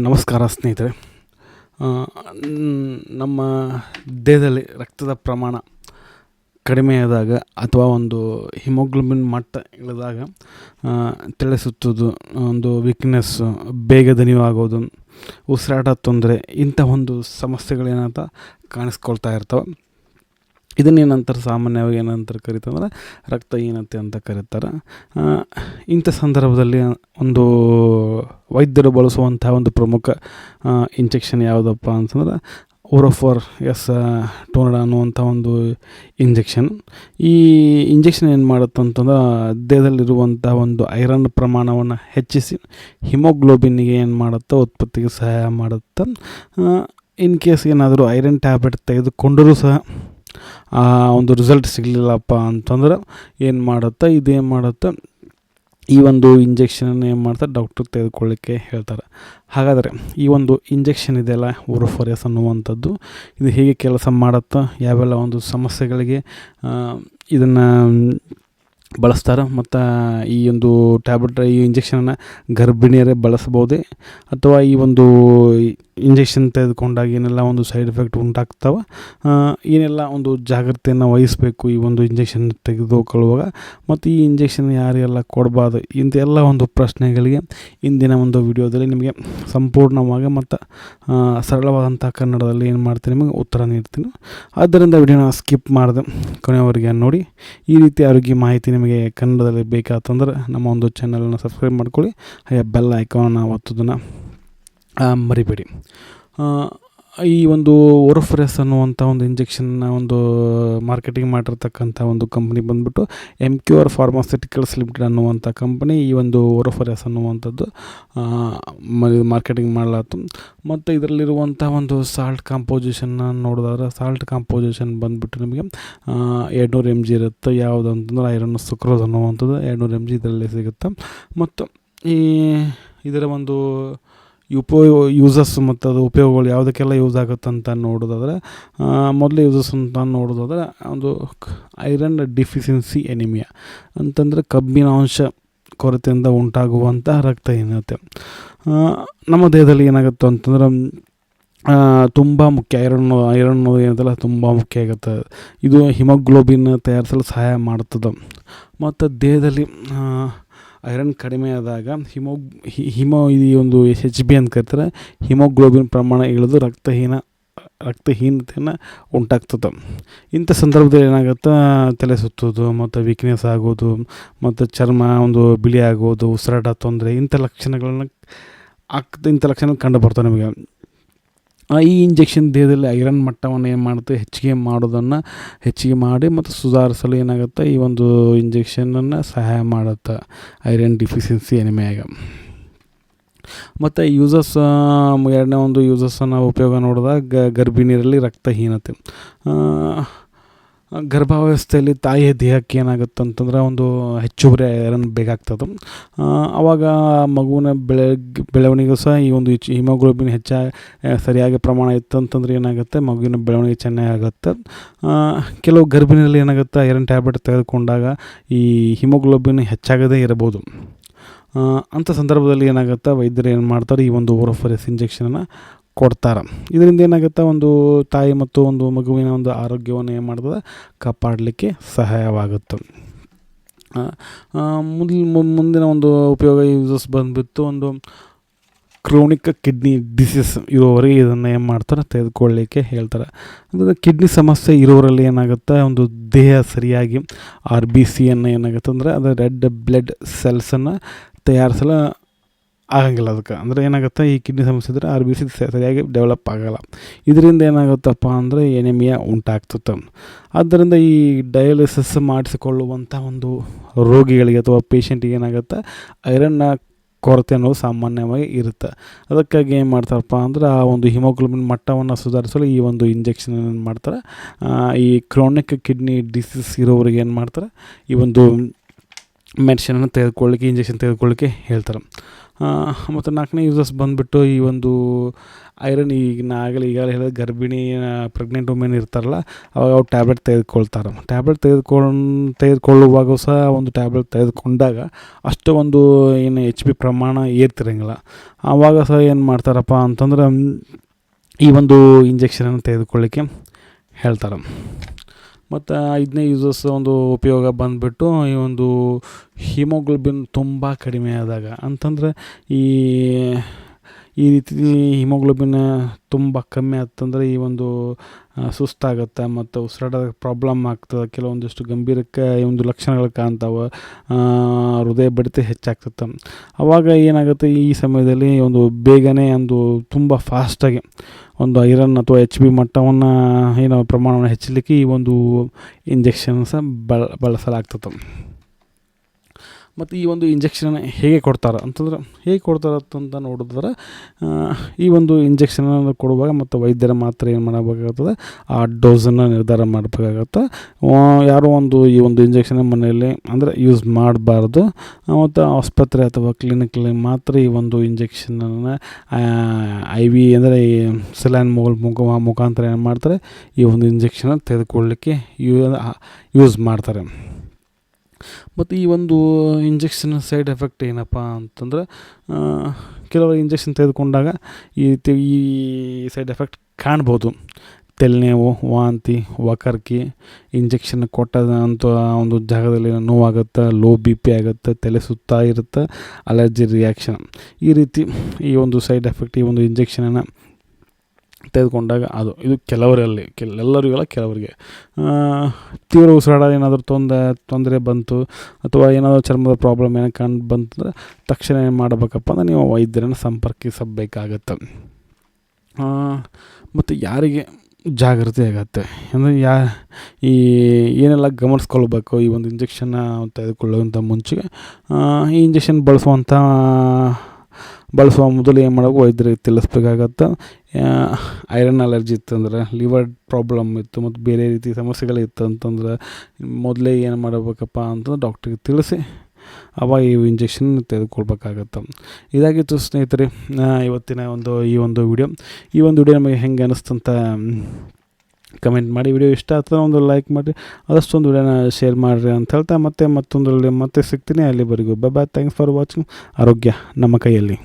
ನಮಸ್ಕಾರ ಸ್ನೇಹಿತರೆ. ಆ, ನಮ್ಮ ದೇಹದಲ್ಲಿ ರಕ್ತದ ಪ್ರಮಾಣ ಕಡಿಮೆಯಾದಾಗ ಅಥವಾ ಒಂದು ಹಿಮೋಗ್ಲೋಬಿನ್ ಮಟ್ಟ ಇಳಿದಾಗ ತಲೆ ಸುತ್ತೋದು, ಒಂದು ವೀಕ್ನೆಸ್ಸು, ಬೇಗ ದಣಿವಾಗೋದು, ಉಸಿರಾಟ ತೊಂದರೆ, ಇಂಥ ಒಂದು ಸಮಸ್ಯೆಗಳೇನಂತ ಕಾಣಿಸ್ಕೊಳ್ತಾ ಇರ್ತವೆ. ಇದನ್ನೇನಂತಾರೆ, ಸಾಮಾನ್ಯವಾಗಿ ಏನಂತಾರೆ ಕರೀತಂದ್ರೆ ರಕ್ತಹೀನತೆ ಅಂತ ಕರೀತಾರೆ. ಇಂಥ ಸಂದರ್ಭದಲ್ಲಿ ಒಂದು ವೈದ್ಯರು ಬಳಸುವಂಥ ಒಂದು ಪ್ರಮುಖ ಇಂಜೆಕ್ಷನ್ ಯಾವುದಪ್ಪ ಅಂತಂದ್ರೆ ಓರೋಫೋರ್ ಎಸ್ 200 ಅನ್ನುವಂಥ ಒಂದು ಇಂಜೆಕ್ಷನ್. ಈ ಇಂಜೆಕ್ಷನ್ ಏನು ಮಾಡುತ್ತೆ ಅಂತಂದ್ರೆ ದೇಹದಲ್ಲಿರುವಂಥ ಒಂದು ಐರನ್ ಪ್ರಮಾಣವನ್ನು ಹೆಚ್ಚಿಸಿ ಹಿಮೋಗ್ಲೋಬಿನ್ನಿಗೆ ಏನು ಮಾಡುತ್ತೆ, ಉತ್ಪತ್ತಿಗೆ ಸಹಾಯ ಮಾಡುತ್ತೆ. ಇನ್ ಕೇಸ್ ಏನಾದರೂ ಐರನ್ ಟ್ಯಾಬ್ಲೆಟ್ ತೆಗೆದುಕೊಂಡರೂ ಸಹ ಒಂದು ರಿಸಲ್ಟ್ ಸಿಗಲಿಲ್ಲಪ್ಪ ಅಂತಂದ್ರೆ ಇದೇನು ಮಾಡುತ್ತೆ, ಈ ಒಂದು ಇಂಜೆಕ್ಷನನ್ನು ಏನು ಮಾಡ್ತಾರೆ, ಡಾಕ್ಟ್ರು ತೆಗೆದುಕೊಳ್ಳಿಕ್ಕೆ ಹೇಳ್ತಾರೆ. ಹಾಗಾದರೆ ಈ ಒಂದು ಇಂಜೆಕ್ಷನ್ ಇದೆಯಲ್ಲ, ಓರೋಫೋರ್ ಅನ್ನುವಂಥದ್ದು, ಇದು ಹೇಗೆ ಕೆಲಸ ಮಾಡುತ್ತಾ, ಯಾವೆಲ್ಲ ಒಂದು ಸಮಸ್ಯೆಗಳಿಗೆ ಇದನ್ನು ಬಳಸ್ತಾರೆ, ಮತ್ತು ಈ ಒಂದು ಟ್ಯಾಬ್ಲೆಟ್, ಈ ಇಂಜೆಕ್ಷನನ್ನು ಗರ್ಭಿಣಿಯರೇ ಬಳಸ್ಬೋದೇ, ಅಥವಾ ಈ ಒಂದು ಇಂಜೆಕ್ಷನ್ ತೆಗೆದುಕೊಂಡಾಗ ಏನೆಲ್ಲ ಒಂದು ಸೈಡ್ ಎಫೆಕ್ಟ್ ಉಂಟಾಗ್ತವೆ, ಏನೆಲ್ಲ ಒಂದು ಜಾಗ್ರತೆಯನ್ನು ವಹಿಸಬೇಕು ಈ ಒಂದು ಇಂಜೆಕ್ಷನ್ ತೆಗೆದುಕೊಳ್ಳುವಾಗ, ಮತ್ತು ಈ ಇಂಜೆಕ್ಷನ್ ಯಾರಿಗೆಲ್ಲ ಕೊಡಬಾರ್ದು, ಇಂಥೆಲ್ಲ ಒಂದು ಪ್ರಶ್ನೆಗಳಿಗೆ ಇಂದಿನ ಒಂದು ವಿಡಿಯೋದಲ್ಲಿ ನಿಮಗೆ ಸಂಪೂರ್ಣವಾಗಿ ಮತ್ತು ಸರಳವಾದಂಥ ಕನ್ನಡದಲ್ಲಿ ಏನು ಮಾಡ್ತೀನಿ, ನಿಮಗೆ ಉತ್ತರ ನೀಡ್ತೀನಿ. ಆದ್ದರಿಂದ ವಿಡಿಯೋನ ಸ್ಕಿಪ್ ಮಾಡಿದೆ ಕೊನೆಯವರೆಗೆ ನೋಡಿ. ಈ ರೀತಿ ಆರೋಗ್ಯ ಮಾಹಿತಿ ನಿಮಗೆ ಕನ್ನಡದಲ್ಲಿ ಬೇಕಾತಂದ್ರೆ ನಮ್ಮ ಒಂದು ಚಾನಲನ್ನು ಸಬ್ಸ್ಕ್ರೈಬ್ ಮಾಡ್ಕೊಳ್ಳಿ, ಹಾಗೆ ಬೆಲ್ ಐಕಾನನ್ನು ಒತ್ತೋದನ್ನು ಮರಿಬೇಡಿ. ಈ ಒಂದು ಓರೋಫೋರ್ ಅನ್ನುವಂಥ ಒಂದು ಇಂಜೆಕ್ಷನ್ನ ಒಂದು ಮಾರ್ಕೆಟಿಂಗ್ ಮಾಡಿರ್ತಕ್ಕಂಥ ಒಂದು ಕಂಪ್ನಿ ಬಂದುಬಿಟ್ಟು MQR ಫಾರ್ಮಾಸ್ಯೂಟಿಕಲ್ಸ್ ಲಿಮಿಟೆಡ್ ಅನ್ನುವಂಥ ಕಂಪ್ನಿ ಈ ಒಂದು ಓರೋಫೋರ್ ಅನ್ನುವಂಥದ್ದು ಮಾರ್ಕೆಟಿಂಗ್ ಮಾಡಲಾತು. ಮತ್ತು ಇದರಲ್ಲಿರುವಂಥ ಒಂದು ಸಾಲ್ಟ್ ಕಾಂಪೋಸಿಷನ್ನ ನೋಡಿದ್ರೆ, ಸಾಲ್ಟ್ ಕಾಂಪೋಸಿಷನ್ ಬಂದುಬಿಟ್ಟು ನಿಮಗೆ 200 mg ಇರುತ್ತೆ. ಯಾವುದು ಅಂತಂದ್ರೆ ಐರನ್ ಸುಕ್ರೋಸ್ ಅನ್ನುವಂಥದ್ದು 200 mg ಇದರಲ್ಲಿ ಸಿಗುತ್ತೆ. ಮತ್ತು ಇದರ ಒಂದು ಯೂಸಸ್ ಮತ್ತು ಅದು ಉಪಯೋಗಗಳು ಯಾವುದಕ್ಕೆಲ್ಲ ಯೂಸ್ ಆಗುತ್ತೆ ಅಂತ ನೋಡೋದಾದ್ರೆ, ಮೊದಲೇ ಯೂಸಸ್ ಅಂತ ನೋಡೋದಾದ್ರೆ, ಒಂದು ಐರನ್ ಡಿಫಿಷಿಯನ್ಸಿ ಎನಿಮಿಯಾ ಅಂತಂದರೆ ಕಬ್ಬಿನಾಂಶ ಕೊರತೆಯಿಂದ ಉಂಟಾಗುವಂಥ ರಕ್ತಹೀನತೆ. ನಮ್ಮ ದೇಹದಲ್ಲಿ ಏನಾಗುತ್ತೆ ಅಂತಂದ್ರೆ ತುಂಬ ಮುಖ್ಯ, ಐರನ್ ಏನಂತಲ್ಲ ತುಂಬ ಮುಖ್ಯ ಆಗುತ್ತೆ. ಇದು ಹಿಮೋಗ್ಲೋಬಿನ್ ತಯಾರಿಸಲು ಸಹಾಯ ಮಾಡುತ್ತದೆ. ಮತ್ತು ದೇಹದಲ್ಲಿ ಐರನ್ ಕಡಿಮೆ ಆದಾಗ ಈ ಒಂದು HB ಅಂತ ಕರೀತಾರೆ, ಹಿಮೋಗ್ಲೋಬಿನ್ ಪ್ರಮಾಣ ಇಳಿದು ರಕ್ತಹೀನತೆಯನ್ನು ಉಂಟಾಗ್ತದೆ. ಇಂಥ ಸಂದರ್ಭದಲ್ಲಿ ಏನಾಗುತ್ತೆ, ತಲೆ ಸುತ್ತೋದು, ಮತ್ತು ವೀಕ್ನೆಸ್ ಆಗೋದು, ಮತ್ತು ಚರ್ಮ ಒಂದು ಬಿಳಿ ಆಗೋದು, ಉಸಿರಾಟ ತೊಂದರೆ, ಇಂಥ ಲಕ್ಷಣಗಳು ಕಂಡು ಬರ್ತವೆ ನಿಮಗೆ. ಈ ಇಂಜೆಕ್ಷನ್ ದೇಹದಲ್ಲಿ ಐರನ್ ಮಟ್ಟವನ್ನು ಏನು ಮಾಡುತ್ತೆ, ಹೆಚ್ಚಿಗೆ ಮಾಡಿ ಮತ್ತು ಸುಧಾರಿಸಲು ಏನಾಗುತ್ತೆ, ಈ ಒಂದು ಇಂಜೆಕ್ಷನನ್ನು ಸಹಾಯ ಮಾಡುತ್ತೆ ಐರನ್ ಡಿಫಿಷಿಯನ್ಸಿ ಎನಿಮಿಯಾಗ. ಮತ್ತು ಯೂಸಸ್, ಎರಡನೇ ಒಂದು ಯೂಸಸ್ಸನ್ನು ಉಪಯೋಗ ನೋಡಿದಾಗ ಗರ್ಭಿಣಿಯರಲ್ಲಿ ರಕ್ತಹೀನತೆ. ಗರ್ಭಾವಸ್ಥೆಯಲ್ಲಿ ತಾಯಿಯ ದೇಹಕ್ಕೆ ಏನಾಗುತ್ತೆ ಅಂತಂದ್ರೆ ಒಂದು ಹೆಚ್ಚುವರಿ ಐರನ್ ಬೇಕಾಗ್ತದೆ. ಆವಾಗ ಮಗುವಿನ ಬೆಳವಣಿಗೆ ಸಹ ಈ ಒಂದು ಹಿಮೋಗ್ಲೋಬಿನ್ ಸರಿಯಾಗಿ ಪ್ರಮಾಣ ಇತ್ತು ಅಂತಂದ್ರೆ ಏನಾಗುತ್ತೆ, ಮಗುವಿನ ಬೆಳವಣಿಗೆ ಚೆನ್ನಾಗಿ ಆಗುತ್ತೆ. ಕೆಲವು ಗರ್ಭಿಣಿಯಲ್ಲಿ ಏನಾಗುತ್ತೆ, ಐರನ್ ಟ್ಯಾಬ್ಲೆಟ್ ತೆಗೆದುಕೊಂಡಾಗ ಈ ಹಿಮೋಗ್ಲೋಬಿನ್ ಹೆಚ್ಚಾಗದೇ ಇರಬಹುದು. ಅಂಥ ಸಂದರ್ಭದಲ್ಲಿ ಏನಾಗುತ್ತೆ, ವೈದ್ಯರು ಏನು ಮಾಡ್ತಾರೆ, ಈ ಒಂದು ಓರೋಫೋರ್ ಇಂಜೆಕ್ಷನನ್ನು ಕೊಡ್ತಾರೆ. ಇದರಿಂದ ಏನಾಗುತ್ತೆ, ಒಂದು ತಾಯಿ ಮತ್ತು ಒಂದು ಮಗುವಿನ ಒಂದು ಆರೋಗ್ಯವನ್ನು ಏನು ಮಾಡ್ತದೆ, ಕಾಪಾಡಲಿಕ್ಕೆ ಸಹಾಯವಾಗುತ್ತೆ. ಮುಂದಿನ ಒಂದು ಉಪಯೋಗ ಯೂಸಸ್ ಬಂದುಬಿಟ್ಟು, ಒಂದು ಕ್ರೋನಿಕ್ ಕಿಡ್ನಿ ಡಿಸೀಸ್ ಇರೋವರೆಗೆ ಇದನ್ನು ಏನು ಮಾಡ್ತಾರೆ, ತೆಗೆದುಕೊಳ್ಳಲಿಕ್ಕೆ ಹೇಳ್ತಾರೆ. ಅಂದರೆ ಕಿಡ್ನಿ ಸಮಸ್ಯೆ ಇರೋರಲ್ಲಿ ಏನಾಗುತ್ತೆ, ಒಂದು ದೇಹ ಸರಿಯಾಗಿ RBCಯನ್ನು ಏನಾಗುತ್ತೆ ಅಂದರೆ ಅದು ರೆಡ್ ಬ್ಲಡ್ ಸೆಲ್ಸನ್ನು ತಯಾರಿಸಲು ಆಗಂಗಿಲ್ಲ. ಅದಕ್ಕೆ ಅಂದರೆ ಏನಾಗುತ್ತೆ, ಈ ಕಿಡ್ನಿ ಸಮಸ್ಯೆ ಇದ್ದರೆ RBC ಸರಿಯಾಗಿ ಡೆವಲಪ್ ಆಗೋಲ್ಲ. ಇದರಿಂದ ಏನಾಗುತ್ತಪ್ಪ ಅಂದರೆ ಎನಿಮಿಯಾ ಉಂಟಾಗ್ತದೆ. ಆದ್ದರಿಂದ ಈ ಡಯಾಲಿಸಿಸ್ ಮಾಡಿಸಿಕೊಳ್ಳುವಂಥ ಒಂದು ರೋಗಿಗಳಿಗೆ ಅಥವಾ ಪೇಷಂಟಿಗೆ ಏನಾಗುತ್ತೆ, ಐರನ್ನ ಕೊರತೆ ಅನ್ನೋದು ಸಾಮಾನ್ಯವಾಗಿ ಇರುತ್ತೆ. ಅದಕ್ಕಾಗಿ ಏನು ಮಾಡ್ತಾರಪ್ಪ ಅಂದ್ರೆ, ಆ ಒಂದು ಹಿಮೋಗ್ಲೋಬಿನ್ ಮಟ್ಟವನ್ನು ಸುಧಾರಿಸಲು ಈ ಒಂದು ಇಂಜೆಕ್ಷನ್ ಏನು ಮಾಡ್ತಾರೆ, ಈ ಕ್ರಾನಿಕ್ ಕಿಡ್ನಿ ಡಿಸೀಸ್ ಇರೋರಿಗೆ ಏನು ಮಾಡ್ತಾರೆ, ಈ ಒಂದು ಮೆಡಿಸಿನನ್ನು ಇಂಜೆಕ್ಷನ್ ತೆಗೆದುಕೊಳ್ಳಿಕ್ಕೆ ಹೇಳ್ತಾರೆ. ಮತ್ತು 4ನೇ ಯೂಸಸ್ ಬಂದುಬಿಟ್ಟು ಈ ಒಂದು ಐರನ್ ಈಗ ನಾ ಈಗಾಗಲೇ ಹೇಳಿದ ಗರ್ಭಿಣಿ ಪ್ರೆಗ್ನೆಂಟ್ ವುಮೆನ್ ಇರ್ತಾರಲ್ಲ, ಅವಾಗ ಅವ್ರು ಟ್ಯಾಬ್ಲೆಟ್ ತೆಗೆದುಕೊಳ್ತಾರೆ. ಟ್ಯಾಬ್ಲೆಟ್ ತೆಗೆದುಕೊಳ್ಳುವಾಗ ಸಹ ಒಂದು ಟ್ಯಾಬ್ಲೆಟ್ ತೆಗೆದುಕೊಂಡಾಗ ಅಷ್ಟು ಒಂದು ಏನು HP ಪ್ರಮಾಣ ಏರ್ತಿರಂಗಿಲ್ಲ. ಆವಾಗ ಸಹ ಏನು ಮಾಡ್ತಾರಪ್ಪ ಅಂತಂದ್ರೆ ಈ ಒಂದು ಇಂಜೆಕ್ಷನನ್ನು ತೆಗೆದುಕೊಳ್ಳಿಕ್ಕೆ ಹೇಳ್ತಾರೆ. ಮತ್ತು 5ನೇ ಯೂಸಸ್ ಒಂದು ಉಪಯೋಗ ಬಂದುಬಿಟ್ಟು ಈ ಒಂದು ಹಿಮೋಗ್ಲೋಬಿನ್ ತುಂಬ ಕಡಿಮೆ ಆದಾಗ ಅಂತಂದರೆ ಈ ರೀತಿ ಹಿಮೋಗ್ಲೋಬಿನ್ ತುಂಬ ಕಮ್ಮಿ ಆತಂದರೆ ಈ ಒಂದು ಸುಸ್ತಾಗುತ್ತೆ ಮತ್ತು ಉಸಿರಾಟದ ಪ್ರಾಬ್ಲಮ್ ಆಗ್ತದೆ. ಕೆಲವೊಂದಿಷ್ಟು ಗಂಭೀರಕ್ಕೆ ಈ ಒಂದು ಲಕ್ಷಣಗಳು ಕಾಣ್ತಾವೆ. ಹೃದಯ ಬಡಿತ ಹೆಚ್ಚಾಗ್ತದೆ. ಆವಾಗ ಏನಾಗುತ್ತೆ, ಈ ಸಮಯದಲ್ಲಿ ಒಂದು ಬೇಗನೆ ಒಂದು ತುಂಬ ಫಾಸ್ಟಾಗಿ ಒಂದು ಐರನ್ ಅಥವಾ HP ಮಟ್ಟವನ್ನು ಪ್ರಮಾಣವನ್ನು ಹೆಚ್ಚಲಿಕ್ಕೆ ಈ ಒಂದು ಇಂಜೆಕ್ಷನ್ ಸಹ ಬಳಸಲಾಗ್ತದೆ. ಮತ್ತು ಈ ಒಂದು ಇಂಜೆಕ್ಷನ್ ಹೇಗೆ ಕೊಡ್ತಾರೆ ಅಂತ ನೋಡಿದ್ರೆ, ಈ ಒಂದು ಇಂಜೆಕ್ಷನನ್ನು ಕೊಡುವಾಗ ಮತ್ತು ವೈದ್ಯರ ಮಾತ್ರ ಏನು ಮಾಡಬೇಕಾಗ್ತದೆ, ಆ ಡೋಸನ್ನು ನಿರ್ಧಾರ ಮಾಡಬೇಕಾಗತ್ತೆ. ಯಾರೋ ಈ ಒಂದು ಇಂಜೆಕ್ಷನ್ ಮನೆಯಲ್ಲಿ ಅಂದರೆ ಯೂಸ್ ಮಾಡಬಾರ್ದು. ಮತ್ತು ಆಸ್ಪತ್ರೆ ಅಥವಾ ಕ್ಲಿನಿಕಲ್ಲಿ ಮಾತ್ರ ಈ ಒಂದು ಇಂಜೆಕ್ಷನನ್ನು IV ಅಂದರೆ ಈ ಸಲೈನ್ ಮುಖಾಂತರ ಏನು ಮಾಡ್ತಾರೆ, ಈ ಒಂದು ಇಂಜೆಕ್ಷನ್ ತೆಗೆದುಕೊಳ್ಳಲಿಕ್ಕೆ ಯೂಸ್ ಮಾಡ್ತಾರೆ. ಮತ್ತು ಈ ಒಂದು ಇಂಜೆಕ್ಷನ್ ಸೈಡ್ ಎಫೆಕ್ಟ್ ಏನಪ್ಪ ಅಂತಂದ್ರೆ, ಕೆಲವರು ಇಂಜೆಕ್ಷನ್ ತೆಗೆದುಕೊಂಡಾಗ ಈ ಸೈಡ್ ಎಫೆಕ್ಟ್ ಕಾಣ್ಬೋದು. ತಲೆನೋವು, ವಾಂತಿ, ವಕರಿಕೆ, ಇಂಜೆಕ್ಷನ್ ಕೊಟ್ಟಂಥ ಒಂದು ಜಾಗದಲ್ಲಿ ನೋವಾಗುತ್ತೆ, ಲೋ BP ಆಗುತ್ತೆ, ತಲೆ ಸುತ್ತಾ ಇರುತ್ತೆ, ಅಲರ್ಜಿ ರಿಯಾಕ್ಷನ್. ಈ ರೀತಿ ಈ ಒಂದು ಸೈಡ್ ಎಫೆಕ್ಟ್ ಈ ಒಂದು ಇಂಜೆಕ್ಷನನ್ನು ತೆಗೆದುಕೊಂಡಾಗ ಇದು ಕೆಲವರಲ್ಲಿ ಎಲ್ಲರಿಗೆಲ್ಲ ಕೆಲವರಿಗೆ ತೀವ್ರ ಉಸಿರಾಟ ಏನಾದರೂ ತೊಂದರೆ ಬಂತು ಅಥವಾ ಏನಾದರೂ ಚರ್ಮದ ಪ್ರಾಬ್ಲಮ್ ಕಂಡು ಬಂತಂದರೆ ತಕ್ಷಣ ಏನು ಮಾಡಬೇಕಪ್ಪ ಅಂದರೆ ನೀವು ವೈದ್ಯರನ್ನು ಸಂಪರ್ಕಿಸಬೇಕಾಗತ್ತೆ. ಮತ್ತು ಯಾರಿಗೆ ಜಾಗೃತಿ ಆಗುತ್ತೆ ಅಂದರೆ ಏನೆಲ್ಲ ಗಮನಿಸ್ಕೊಳ್ಬೇಕು ಈ ಒಂದು ಇಂಜೆಕ್ಷನ್ನ ತೆಗೆದುಕೊಳ್ಳುವಂಥ ಮುಂಚೆ, ಈ ಇಂಜೆಕ್ಷನ್ ಬಳಸುವ ಮೊದಲು ಏನು ಮಾಡಬೇಕು, ವೈದ್ಯರಿಗೆ ತಿಳಿಸ್ಬೇಕಾಗತ್ತೆ. ಐರನ್ ಅಲರ್ಜಿ ಇತ್ತಂದ್ರೆ, ಲಿವರ್ ಪ್ರಾಬ್ಲಮ್ ಇತ್ತು ಮತ್ತು ಬೇರೆ ರೀತಿ ಸಮಸ್ಯೆಗಳಿತ್ತು ಅಂತಂದ್ರೆ ಮೊದಲೇ ಏನು ಮಾಡಬೇಕಪ್ಪ ಅಂತಂದ್ರೆ ಡಾಕ್ಟ್ರಿಗೆ ತಿಳಿಸಿ ಅವಾಗ ಈ ಇಂಜೆಕ್ಷನ್ ತೆಗೆದುಕೊಳ್ಬೇಕಾಗತ್ತೆ. ಇದಾಗಿತ್ತು ಸ್ನೇಹಿತರೆ ಇವತ್ತಿನ ಈ ಒಂದು ವಿಡಿಯೋ ನಮಗೆ ಹೆಂಗೆ ಅನ್ನಿಸ್ತಂತ ಕಮೆಂಟ್ ಮಾಡಿ. ವಿಡಿಯೋ ಇಷ್ಟ ಆಗ್ತದೆ ಒಂದು ಲೈಕ್ ಮಾಡಿ, ಆದಷ್ಟು ಒಂದು ವಿಡಿಯೋನ ಶೇರ್ ಮಾಡಿರಿ ಅಂತ ಹೇಳ್ತಾ ಮತ್ತೆ ಸಿಗ್ತೀನಿ. ಅಲ್ಲಿವರೆಗೂ ಬಾಯ್. Thanks for watching. ಆರೋಗ್ಯ ನಮ್ಮ ಕೈಯಲ್ಲಿ.